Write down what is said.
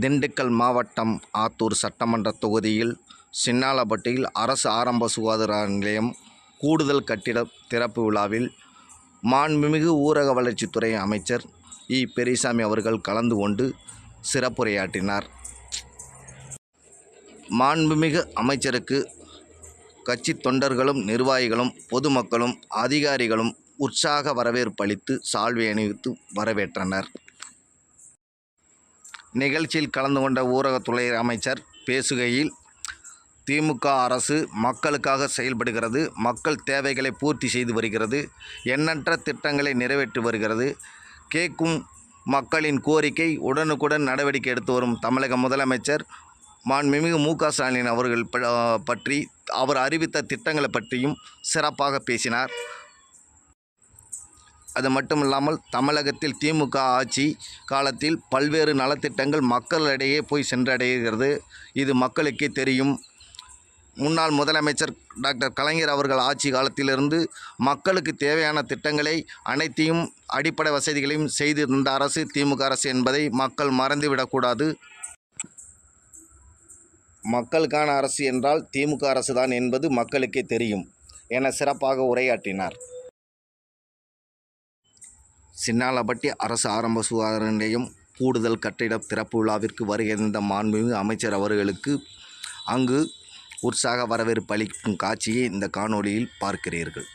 திண்டுக்கல் மாவட்டம் ஆத்தூர் சட்டமன்ற தொகுதியில் சின்னாளப்பட்டியில் அரசு ஆரம்ப சுகாதார நிலையம் கூடுதல் கட்டிட திறப்பு விழாவில் மாண்புமிகு ஊரக வளர்ச்சித்துறை அமைச்சர் இ. பெரியசாமி அவர்கள் கலந்து கொண்டு சிறப்புரையாற்றினார். மாண்புமிகு அமைச்சருக்கு கட்சி தொண்டர்களும் நிர்வாகிகளும் பொதுமக்களும் அதிகாரிகளும் உற்சாக வரவேற்பு அளித்து சால்வை அணிவித்து வரவேற்றனர். நிகழ்ச்சியில் கலந்து கொண்ட ஊரகத்துறை அமைச்சர் பேசுகையில், திமுக அரசு மக்களுக்காக செயல்படுகிறது, மக்கள் தேவைகளை பூர்த்தி செய்து வருகிறது, எண்ணற்ற திட்டங்களை நிறைவேற்றி வருகிறது. கேட்கும் மக்களின் கோரிக்கை உடனுக்குடன் நடவடிக்கை எடுத்து வரும் தமிழக முதலமைச்சர் மாண்புமிகு மு. க. ஸ்டாலின் அவர்கள் பற்றி அவர் அறிவித்த திட்டங்களை பற்றியும் சிறப்பாக பேசினார். அது மட்டுமில்லாமல் தமிழகத்தில் திமுக ஆட்சி காலத்தில் பல்வேறு நலத்திட்டங்கள் மக்களிடையே போய் சென்றடைகிறது. இது மக்களுக்கே தெரியும். முன்னாள் முதலமைச்சர் டாக்டர் கலைஞர் அவர்கள் ஆட்சி காலத்திலிருந்து மக்களுக்கு தேவையான திட்டங்களை அனைத்தையும் அடிப்படை வசதிகளையும் செய்து தந்த அரசு திமுக அரசு என்பதை மக்கள் மறந்துவிடக்கூடாது. மக்களுக்கான அரசு என்றால் திமுக அரசு தான் என்பது மக்களுக்கே தெரியும் என சிறப்பாக உரையாற்றினார். சின்னாளப்பட்டி அரசு ஆரம்ப சுகாதார நிலையம் கூடுதல் கட்டிட திறப்பு விழாவிற்கு வருகின்ற மாண்புமிகு அமைச்சர் அவர்களுக்கு அங்கு உற்சாக வரவேற்பு அளிக்கும் காட்சியை இந்த காணொளியில் பார்க்கிறீர்கள்.